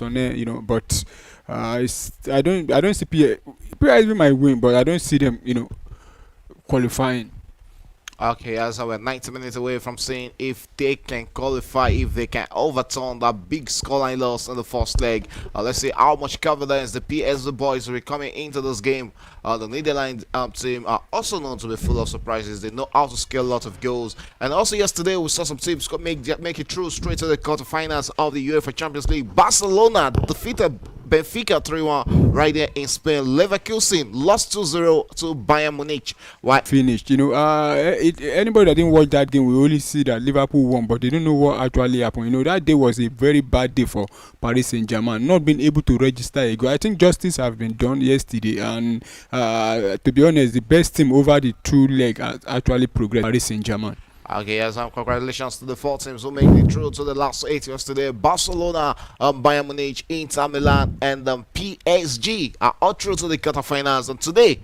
on air, but I don't see PSV might win, but I don't see them, qualifying. Okay, as we're 90 minutes away from seeing if they can qualify, if they can overturn that big scoreline loss in the first leg. Let's see how much confidence the PSV boys will be coming into this game. The Netherlands team are also known to be full of surprises. They know how to score a lot of goals. And also yesterday we saw some teams make it through straight to the quarterfinals of the UEFA Champions League. Barcelona defeated Benfica 3-1 right there in Spain. Leverkusen lost 2-0 to Bayern Munich. Why? Finished. Anybody that didn't watch that game will only see that Liverpool won, but they don't know what actually happened. That day was a very bad day for Paris Saint-Germain, not being able to register a goal. I think justice have been done yesterday, and to be honest, the best team over the two leg has actually progressed, Paris Saint-Germain. Okay, yes, congratulations to the four teams who made it through to the last 8 yesterday. Barcelona, Bayern Munich, Inter Milan, and PSG are all through to the quarterfinals. And today,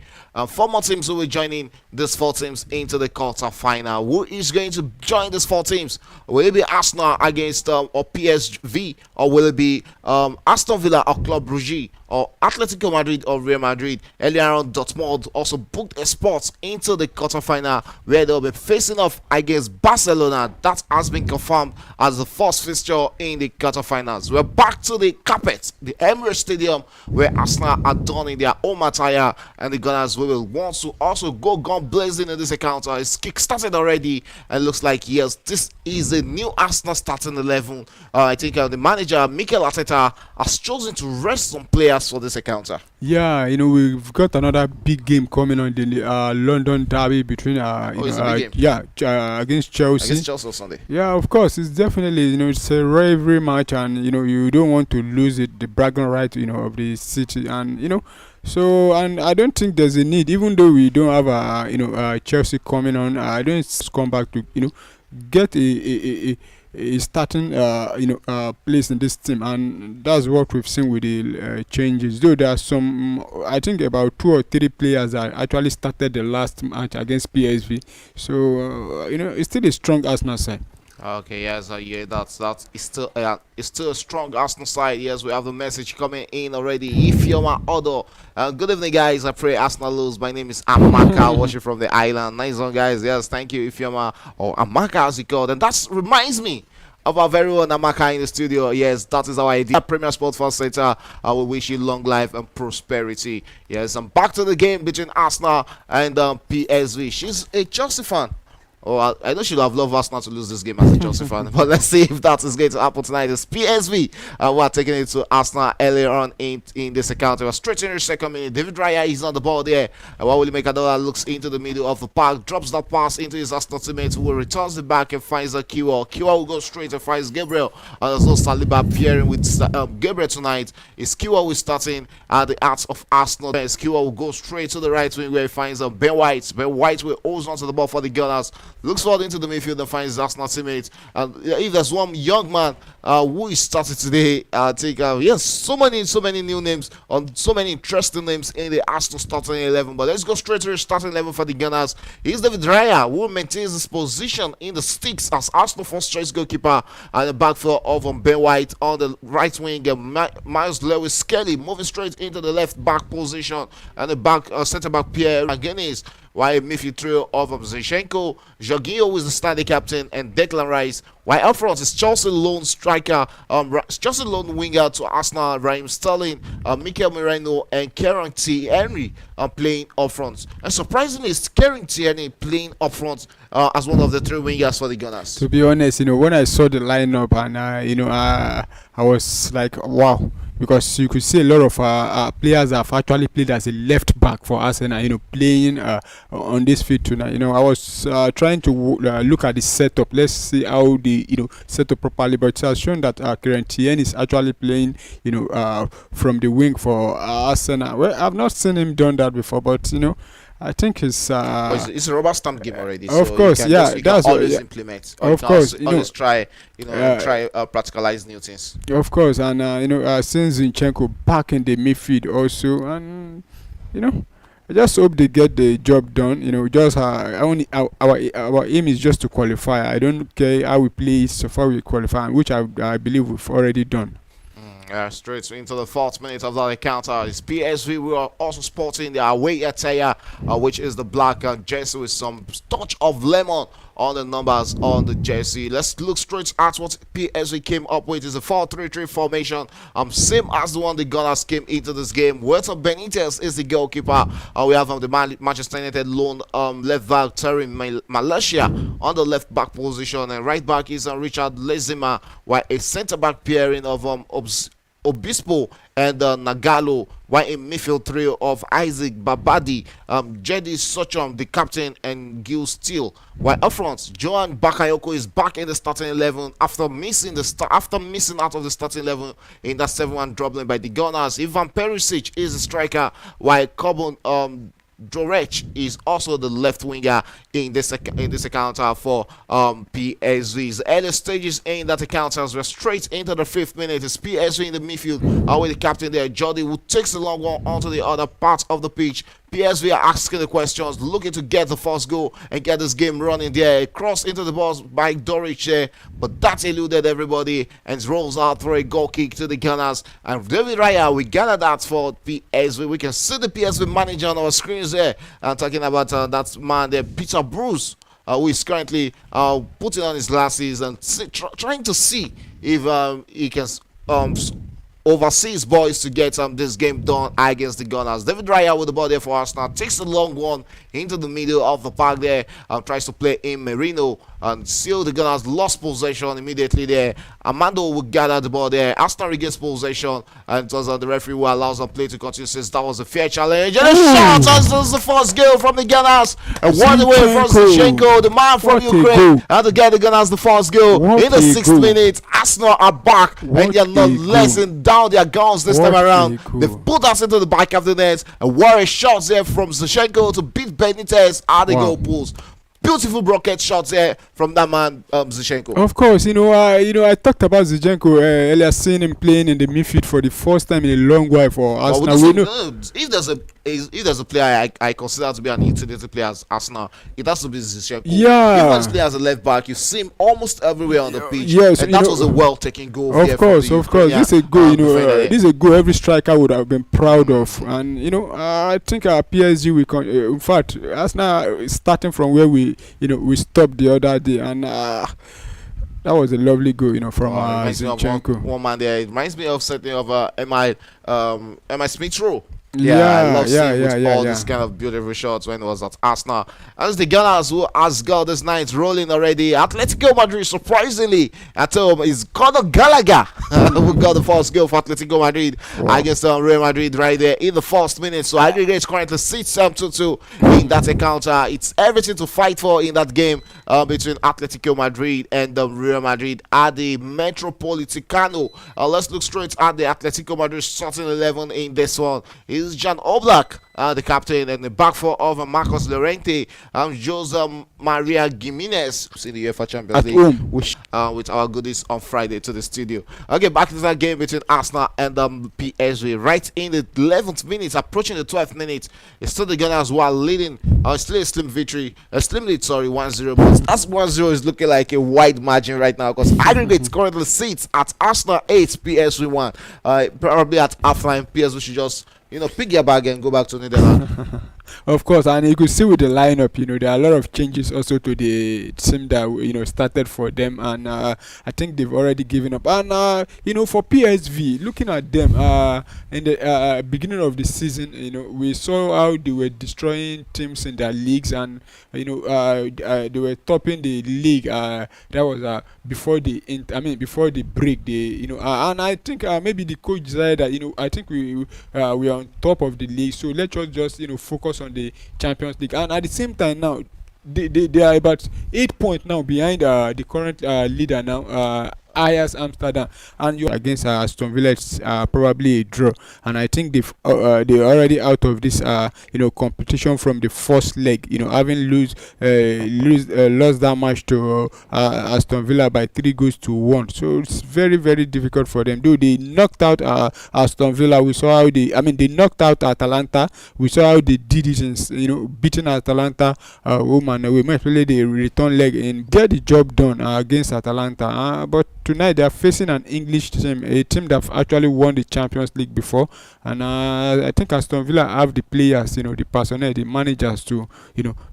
four more teams will be joining these four teams into the quarterfinal. Who is going to join these four teams? Will it be Arsenal against or PSV, or will it be Aston Villa or Club Brugge, or Atletico Madrid or Real Madrid? Earlier on, Dortmund also booked a spot into the quarterfinal where they'll be facing off against Barcelona. That has been confirmed as the first fixture in the quarterfinals. We're back to the carpet, the Emirates Stadium, where Arsenal are done in their home attire, and the Gunners will want to also go gun blazing in this encounter. It's kick-started already, and looks like, yes, this is a new Arsenal starting 11. I think the manager, Mikel Arteta, has chosen to rest some players for this encounter. Yeah, we've got another big game coming on, the London derby between against Chelsea. Against Chelsea on Sunday. Yeah, of course, it's definitely it's a rivalry match, and you don't want to lose it, the bragging right of the city, and so, and I don't think there's a need, even though we don't have Chelsea coming on. I don't come back to get a starting place in this team, and that's what we've seen with the changes. Though there are some, I think about 2 or 3 players that actually started the last match against PSV. So it's still a strong Arsenal side. Okay, yes, that's it's still a strong Arsenal side. Yes, we have the message coming in already. If you're my other, good evening, guys. I pray Arsenal lose. My name is Amaka, watching from the island. Nice one, guys. Yes, thank you, if you're my Amaka, as you called, and that reminds me of our very own Amaka in the studio. Yes, that is our idea. Premier Sports Fan Center. I will wish you long life and prosperity. Yes, I'm back to the game between Arsenal and PSV. She's a Chelsea fan. Oh, I know she'd have loved Arsenal to lose this game as a Chelsea fan, but let's see if that is going to happen tonight. It's PSV who are taking it to Arsenal earlier on in this encounter. We're straight in the second minute. David Raya is on the ball there. While Willie Makadola looks into the middle of the park, drops that pass into his Arsenal teammate, who returns it back and finds a Kiwa. Kiwa will go straight and finds Gabriel. And there's no Saliba appearing with Gabriel tonight. It's Kiwa who is starting at the heart of Arsenal. Kiwa will go straight to the right wing where he finds Ben White. Ben White will hold on to the ball for the Gunners. Looks forward into the midfield and finds his Arsenal teammate. And if there's one young man who is started today, I think yes, so many new names, on so many interesting names in the Arsenal starting 11. But let's go straight to the starting 11 for the Gunners. He's David Raya, who maintains his position in the sticks as Arsenal first choice goalkeeper, and the backfield of Ben White on the right wing. Miles Lewis Kelly moving straight into the left back position, and the back centre back Pierre Magenis. While midfield trio of Zinchenko, Jorginho, who is the standing captain, and Declan Rice. While up front is Chelsea lone striker, Chelsea lone winger to Arsenal, Raheem Sterling, Mikel Merino, and Kieran Tierney playing up front. And surprisingly, it's Kieran Tierney playing up front as one of the 3 wingers for the Gunners. To be honest, when I saw the lineup, and I was like, wow. Because you could see a lot of players have actually played as a left back for Arsenal, playing on this field tonight. I was trying to look at the setup. Let's see how the set up properly. But it has shown that Kieran Tierney is actually playing, from the wing for Arsenal. Well, I've not seen him done that before, but I think it's a rubber stamp game already. Of so course, you can always implement. Of course, always try practicalize new things. Of course, and since Zinchenko back in the midfield also, and I just hope they get the job done. Just our aim is just to qualify. I don't care how we play so far we qualify, which I believe we've already done. Straight into the fourth minute of that encounter. It's PSV. We are also sporting the away attire, which is the black jersey with some touch of lemon on the numbers on the jersey. Let's look straight at what PSV came up with. It's a 4-3-3 formation, same as the one the Gunners came into this game. Walter Benitez is the goalkeeper. We have the Manchester United loan left back Terry Malaysia on the left back position, and right back is Richard Lezima, while a centre back pairing of Obispo and Nagalo, while in midfield trio of Isaac Babadi, Jedi Sochom, the captain, and Gil Steele. While up front, Johan Bakayoko is back in the starting 11 after missing out of the starting 11 in that 7-1 dribbling by the Gunners. Ivan Perisic is the striker, while Corbin Dorech is also the left winger in this encounter for PSV's early stages in that encounter. As we're straight into the 5th minute, it's PSV in the midfield with the captain there, Jordi, who takes the long one onto the other part of the pitch. PSV are asking the questions, looking to get the first goal and get this game running there. Cross into the box by Dorich there, but that eluded everybody and rolls out for a goal kick to the Gunners. And David Raya, we gather that for PSV. We can see the PSV manager on our screens there. I'm talking about that man there, Peter Bruce, who is currently putting on his glasses and trying to see if he can overseas boys to get this game done against the Gunners. David Raya with the ball there for Arsenal takes the long one into the middle of the park there and tries to play in Merino, and still the Gunners lost possession immediately there. Amando will gather the ball there. Arsenal regains possession, and it was the referee who allows the play to continue since that was a fair challenge. And a shot as the first goal from the Gunners, and one away from Zinchenko, the man from Ukraine, and to get the Gunners the first goal in the 6th minute. Arsenal are back, and they are not letting down their guns this time around. They've put us into the back of the net, and what a shot there from Zinchenko to beat Benitez at the goal post. Beautiful brocket shots there from that man, Zinchenko. Of course, I talked about Zinchenko earlier, seeing him playing in the midfield for the first time in a long while for Arsenal. If there's a player I consider to be an utility player as Arsenal, it has to be Zinchenko. Yeah. Even when he's playing as a left back, you see him almost everywhere on the pitch. Yes, and that was a well-taken goal. Of course. This is a goal. This is a goal every striker would have been proud of, and I think our PSG in fact, Arsenal starting from where we stopped the other day, and that was a lovely goal, from Zinchenko. One man there. It reminds me of something of M.I. Smith-Rowe. I love seeing all these kind of beautiful shots when it was at Arsenal. As the Gunners who has got this night rolling already. Atletico Madrid, surprisingly, at home is Conor Gallagher who got the first goal for Atletico Madrid against Real Madrid right there in the first minute. So aggregate currently sits 2-2 in that encounter. It's everything to fight for in that game between Atletico Madrid and Real Madrid at the Metropolitano. Let's look straight at the Atletico Madrid starting 11 in this one. Is Jan Oblak, the captain, and the back four of Marcos Llorente, Jose Maria Gimenez, in the UEFA Champions League, with our goodies on Friday to the studio. Okay, back to that game between Arsenal and PSV. Right in the 11th minute, approaching the 12th minute, it's still the Gunners who are leading. Still a slim victory, a slim lead, 1-0. But that's 1-0 is looking like a wide margin right now, because aggregate currently sits at Arsenal 8, PSV 1. Probably at halftime, PSV should just pick your bag and go back to Netherlands. Of course, and you could see with the lineup, there are a lot of changes also to the team that started for them, and I think they've already given up. And for PSV, looking at them in the beginning of the season, we saw how they were destroying teams in their leagues, and they were topping the league. That was before the break. And I think maybe the coach decided that I think we are on top of the league, so let's just focus on the Champions League. And at the same time now, they are about 8 points now behind the current leader now, Ajax Amsterdam, and you're against Aston Villa. It's probably a draw, and I think they're already out of this competition from the first leg, having lost that match to Aston Villa by 3-1. So it's very, very difficult for them. Though they knocked out Aston Villa, we saw how they knocked out Atalanta. We saw how they did it in beating Atalanta we might play the return leg and get the job done against Atalanta, but tonight they are facing an English team, a team that have actually won the Champions League before, and I think Aston Villa have the players, the personnel, the managers to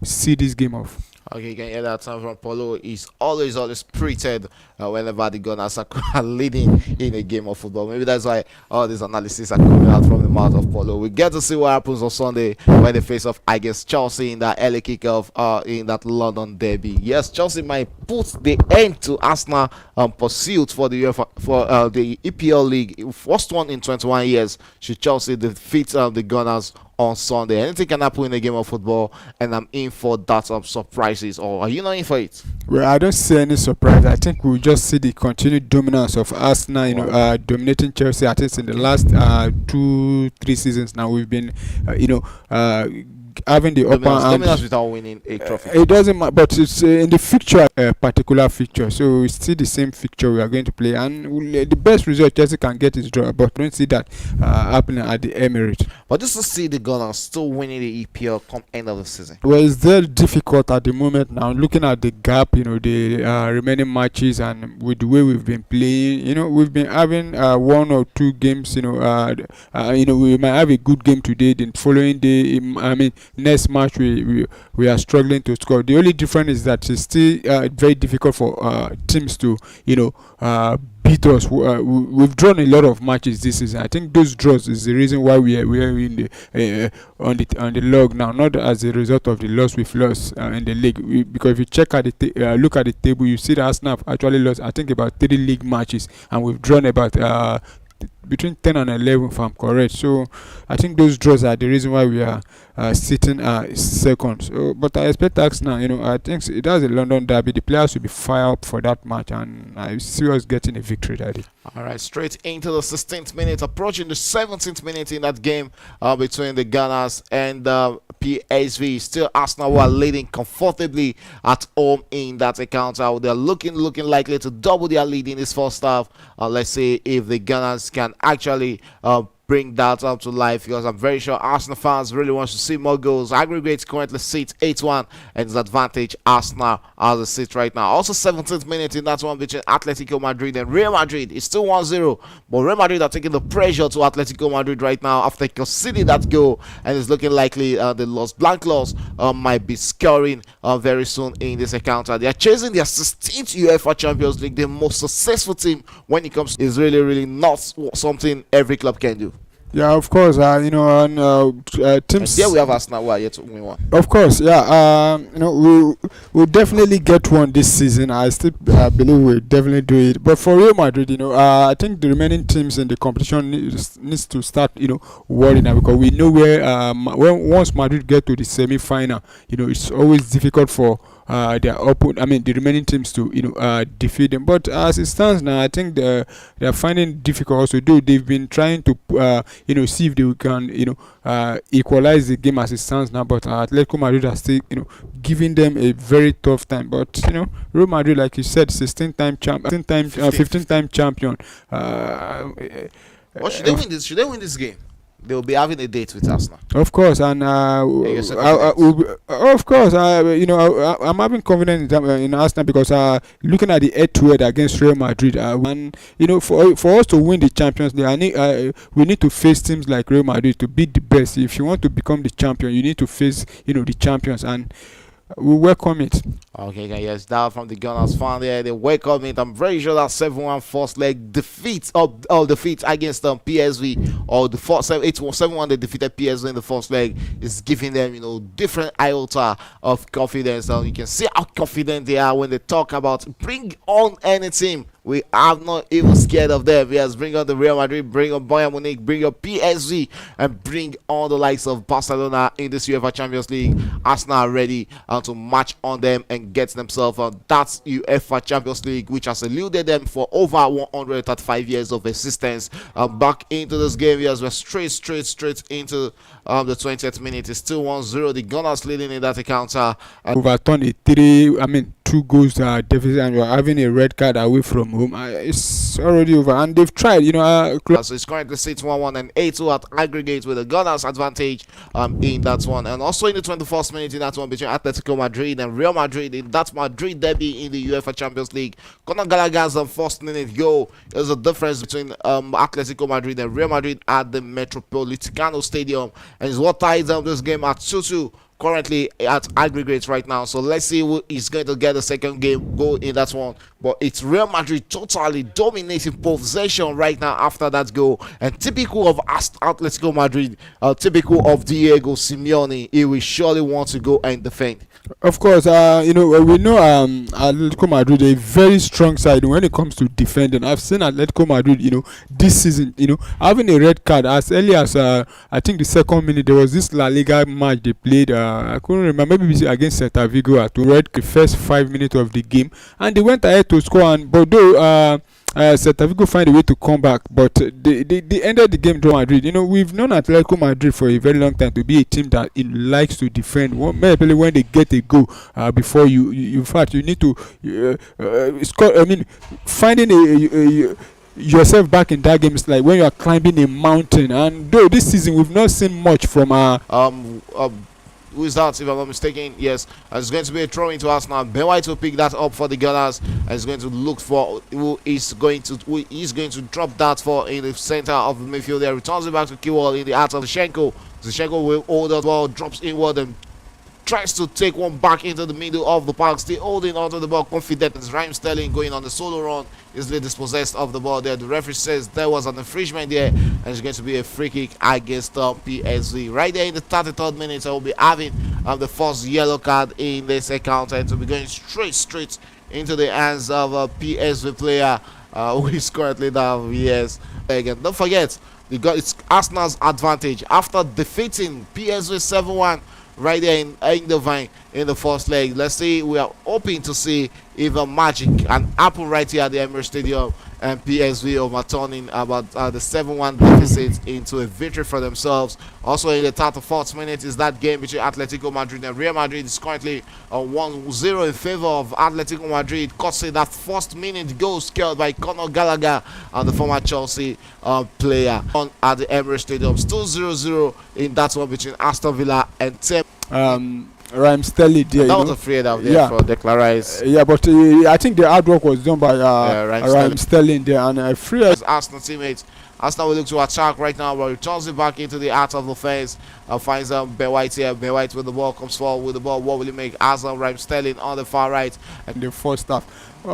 see this game off. Okay, you can hear that time from Polo. He's always spirited whenever the Gunners are leading in a game of football. Maybe that's why all these analyses are coming out from the mouth of Polo. We get to see what happens on Sunday when they face off against Chelsea in that early kickoff in that London derby. Yes, Chelsea might put the end to Arsenal pursuit for the for the EPL League, first one in 21 years. Should Chelsea defeat the Gunners on Sunday? Anything can happen in a game of football, and I'm in for that surprises. Or are you not in for it? Well, I don't see any surprise. I think we'll just see the continued dominance of Arsenal, dominating Chelsea. I think in the last 2-3 seasons now we've been, having the upper hand. Dominance without winning a trophy. It doesn't matter, but it's in the fixture, a particular fixture. So it's still the same fixture we are going to play, and the best result Chelsea can get is draw. But I don't see that happening at the Emirates. But just to see the Gunners still winning the EPL come end of the season. Well, it's very difficult at the moment now. Looking at the gap, the remaining matches, and with the way we've been playing, we've been having 1 or 2 games. We might have a good game today. Then following day, next match we are struggling to score. The only difference is that it's still very difficult for teams to beat us. We've drawn a lot of matches this season. I think those draws is the reason why we are in the on the log now, not as a result of the loss we've lost in the league. Because if you check at the look at the table, you see that Arsenal have actually lost, I think, about 3 league matches, and we've drawn about between 10 and 11, if I'm correct. So I think those draws are the reason why we are sitting second. So, but I expect Arsenal, I think it has a London derby. The players will be fired up for that match, and I see us getting a victory that day. All right, straight into the 16th minute, approaching the 17th minute in that game between the Gunners and PSV. Still Arsenal who are leading comfortably at home in that encounter. They're looking likely to double their lead in this first half. Let's see if the Gunners can actually bring that up to life, because I'm very sure Arsenal fans really want to see more goals. Aggregate currently sits 8-1, and it's advantage Arsenal as it sits right now. Also 17th minute in that one between Atletico Madrid and Real Madrid. It's still 1-0, but Real Madrid are taking the pressure to Atletico Madrid right now after conceding that goal, and it's looking likely the Los Blancos might be scoring very soon in this encounter. They are chasing their 16th UEFA Champions League, the most successful team when it comes to is really not something every club can do. Yeah, of course. Teams. And there we have Arsenal who are yet to win one. Of course, yeah. We'll definitely get one this season. I still believe we'll definitely do it. But for Real Madrid, I think the remaining teams in the competition needs to start, worrying now, because we know where once Madrid get to the semi-final, it's always difficult for their opponent, the remaining teams to defeat them. But as it stands now, I think they're finding it difficult also, though they've been trying to see if they can equalize the game as it stands now. But Atletico Madrid are still giving them a very tough time. But Real Madrid, like you said, 16-time champ, 15-time champion. What should they win this? Should they win this game? They will be having a date with Arsenal. Of course, and of course, I'm having confidence in Arsenal, because looking at the head-to-head against Real Madrid, and for us to win the Champions League, we need to face teams like Real Madrid to beat the best. If you want to become the champion, you need to face the champions, and we welcome it. Okay, yes, that from the Gunners fan there. They welcome it. I'm very sure that 7-1 first leg defeat against PSV, or the 7-1 they defeated PSV in the first leg, is giving them different iota of confidence. You can see how confident they are when they talk about bring on any team. We are not even scared of them. Yes, bring on the Real Madrid, bring on Bayern Munich, bring on PSV, and bring on the likes of Barcelona in this UEFA Champions League. Arsenal are ready to match on them and get themselves on that UEFA Champions League, which has eluded them for over 135 years of existence. Back into this game, yes, we're straight into the 20th minute. It's still 1-0. The Gunners leading in that encounter. Overturned 2 goals deficit, and you're having a red card away from home. It's already over, and they've tried. So it's currently 6-1-1 and 8-2 at aggregate with the Gunners advantage in that one. And also in the 21st minute in that one between Atletico Madrid and Real Madrid in that Madrid derby in the UEFA Champions League. Conor Gallagher's first minute goal is the difference between Atletico Madrid and Real Madrid at the Metropolitano Stadium, and is what ties up this game at 2-2 currently at aggregate right now. So let's see who is going to get the second game goal in that one. But it's Real Madrid totally dominating possession right now after that goal, and typical of Atletico Madrid, typical of Diego Simeone, he will surely want to go and defend. Of course, we know Atletico Madrid a very strong side when it comes to defending. I've seen Atletico Madrid, this season, having a red card as early as I think the second minute. There was this La Liga match they played. I couldn't remember, maybe against Celta Vigo at red the first 5 minutes of the game, and they went ahead to score. And but though Celta Vigo find a way to come back, but they ended the game draw Madrid. We've known Atletico Madrid for a very long time to be a team that it likes to defend. Maybe when they get a goal, before you in fact you need to score. I mean, finding yourself back in that game is like when you are climbing a mountain. And though this season we've not seen much from who is that, if I'm not mistaken? Yes, it's going to be a throw into Arsenal. Ben White will pick that up for the Gunners, and is going to look for who is going to drop that for in the center of the midfield. There returns it back to Kewell in the heart of Zichenko. Zichenko will hold the ball, drops inward, and tries to take one back into the middle of the park, still holding onto the ball, confident. It's Raheem Sterling going on the solo run, easily dispossessed of the ball there. The referee says there was an infringement there, and it's going to be a free kick against PSV. Right there in the 33rd minute, I will be having the first yellow card in this encounter, and to be going straight into the hands of a PSV player who is currently down. Yes, again, don't forget, it's Arsenal's advantage after defeating PSV 7-1 right there in Eindhoven in the first leg. Let's see, we are hoping to see if a magic can happen right here at the Emirates Stadium, and PSV overturning about the 7-1 deficit into a victory for themselves. Also in the 34th minute is that game between Atletico Madrid and Real Madrid. Is currently 1-0 in favor of Atletico Madrid. Courtesy that first minute goal scored by Conor Gallagher and the former Chelsea player at the Emirates Stadium. Still 0-0 in that one between Aston Villa and Raheem Sterling there. That was a free out there for Declan Rice. But I think the hard work was done by Raheem Sterling there, and free as Arsenal teammates. Arsenal will look to attack right now, but returns it back into the heart of the fence. Finds Ben White here. Ben White with the ball, comes forward with the ball. What will he make? Arsenal, Raheem Sterling on the far right. And the first half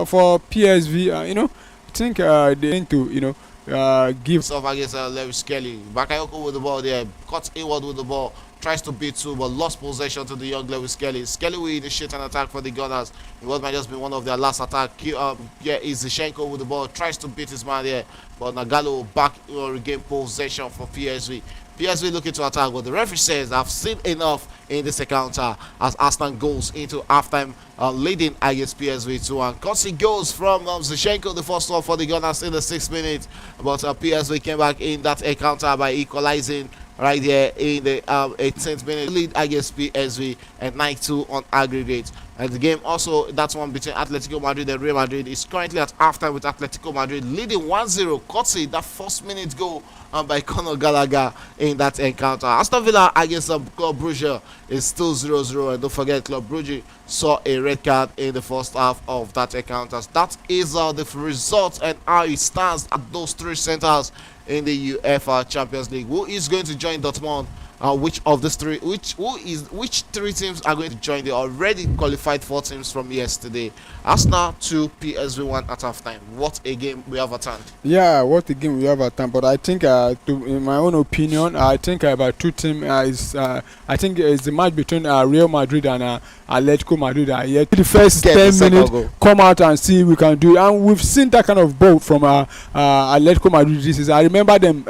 for PSV, I think they need to give stuff against Lewis Kelly. Bakayoko with the ball there, cuts inward with the ball, tries to beat two, but lost possession to the young Lewis Kelly. Skelly will initiate an attack for the Gunners. It was might just be one of their last attack. Is Zichenko with the ball, tries to beat his man there, but Nagalo back regain possession for PSV. PSV looking to attack, but the referee says I've seen enough in this encounter as Arsenal goes into halftime leading against PSV 2-1. Courtesy goes from Zichenko, the first one for the Gunners in the 6th minute, but PSV came back in that encounter by equalizing right there in the 18th minute. Lead against PSV and 9-2 on aggregate. And the game also, that one between Atletico Madrid and Real Madrid, is currently at halftime with Atletico Madrid leading 1-0. Courtesy that first minute goal by Conor Gallagher in that encounter. Aston Villa against Club Brugge is still 0-0, and don't forget Club Brugge saw a red card in the first half of that encounter. That is the result and how it stands at those three centers in the UEFA Champions League. Who is going to join Dortmund? Which of these three? Which three teams are going to join the already qualified 4 teams from yesterday? Arsenal 2, PSV 1 at halftime. What a game we have at hand. Yeah, what a game we have at hand. But I think, in my own opinion, I think about 2 teams I think it's the match between Real Madrid and Atletico Madrid. Yet the first 10 minutes, come out and see if we can do it. And we've seen that kind of ball from Atletico Madrid this season. I remember them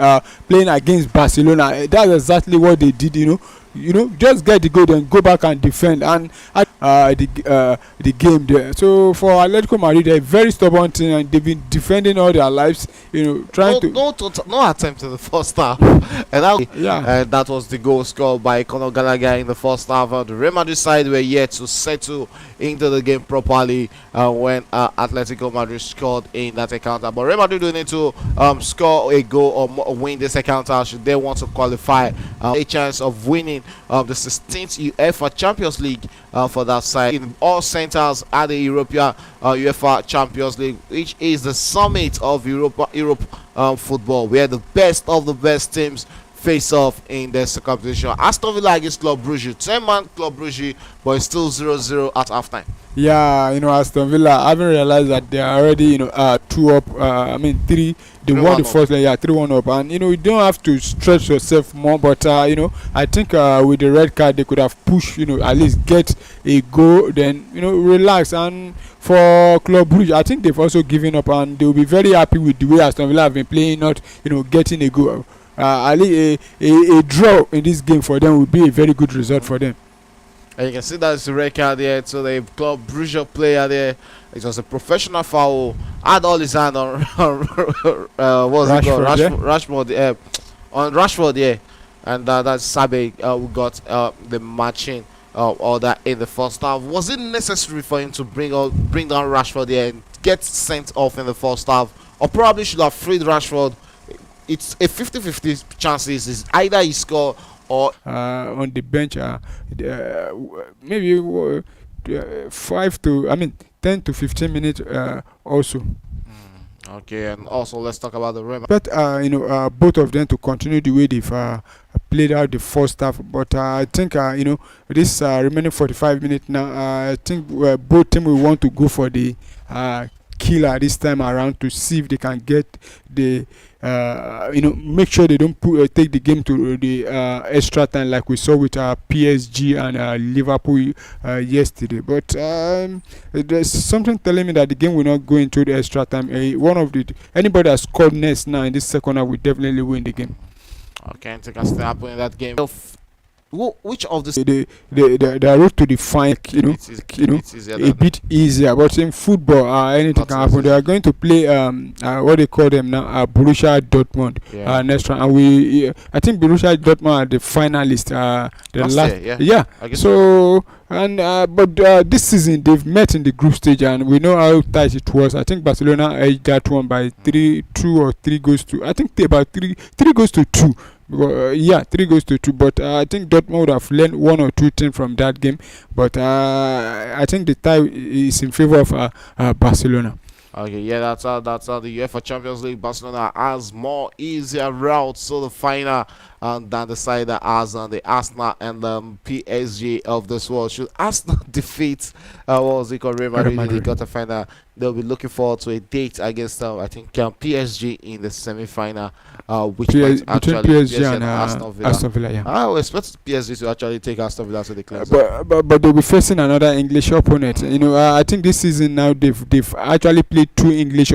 playing against Barcelona. That's exactly what they did, just get the goal, then go back and defend and the game there. So for Atletico Madrid, they're a very stubborn team, and they've been defending all their lives, trying to. No attempt in the first half, and that was the goal scored by Conor Gallagher in the first half. The Real Madrid side were yet to settle into the game properly when Atletico Madrid scored in that encounter. But Real Madrid do need to score a goal or win this encounter should they want to qualify. A chance of winning the 16th UEFA Champions League for that side. In all centers at the European UEFA Champions League, which is the summit of Europe football, where the best of the best teams face off in this competition. Aston Villa against Club Brugge, 10-man Club Brugge, but it's still 0-0 at halftime. Yeah, Aston Villa, I haven't realized that they are already, 2 up. Three. They won the first leg, 3-1 up, and you don't have to stretch yourself more. But I think with the red card, they could have pushed, at least get a goal, then relax. And for Club Brugge, I think they've also given up, and they'll be very happy with the way Aston Villa have been playing, not getting a goal. At least a draw in this game for them would be a very good result for them. And you can see that's the red card there to the Club Brugge player there. It was a professional foul. Had all his hand on Rashford, on Rashford, yeah. And that's Sabe who got the matching order in the first half. Was it necessary for him to bring down Rashford there and get sent off in the first half, or probably should have freed Rashford? It's a 50-50 chances. Is either he score or on the bench, maybe 10 to 15 minutes also. Okay, and also let's talk about the Rema. But both of them to continue the way they've played out the first half. But I think this remaining 45 minutes now, I think both teams will want to go for the killer this time around to see if they can get the make sure they don't take the game to the extra time like we saw with PSG and Liverpool yesterday. But there's something telling me that the game will not go into the extra time. Anybody that scored next now in this second half will definitely win the game. Okay, I think I still happen in that game. Which of the road to the final, a bit easier, but in football, anything can happen. They are going to play what they call them now, Borussia Dortmund next round, and I think Borussia Dortmund are the finalists. The last, so but this season they've met in the group stage, and we know how tight it was. I think Barcelona edged that one by 3 goals to. I think about 3 goals to 2. 3 goes to 2, but I think Dortmund would have learned 1 or 2 things from that game, but I think the tie is in favor of Barcelona. Okay, yeah, that's how the UEFA Champions League. Barcelona has more easier routes to the final than the side that has the Arsenal and PSG of this world. Should Arsenal defeat what was it called, Real Madrid, they got a final, they'll be looking forward to a date against I think PSG in the semi-final, which might actually PSG and Aston Villa. Yeah. I would expect PSG to actually take Aston Villa to the class. But they'll be facing another English opponent. I think this season now they've actually played 2 English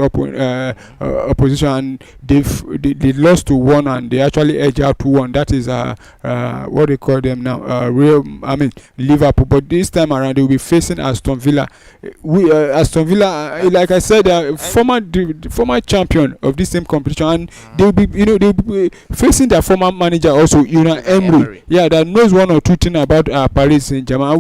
opposition, and they lost to 1 and they actually edged out to 1. That is what they call them now, Liverpool. But this time around they'll be facing Aston Villa. Aston Villa, like I said, former champion of this same competition, and they'll be facing their former manager also, Emery. Yeah, that knows 1 or 2 things about Paris Saint-Germain.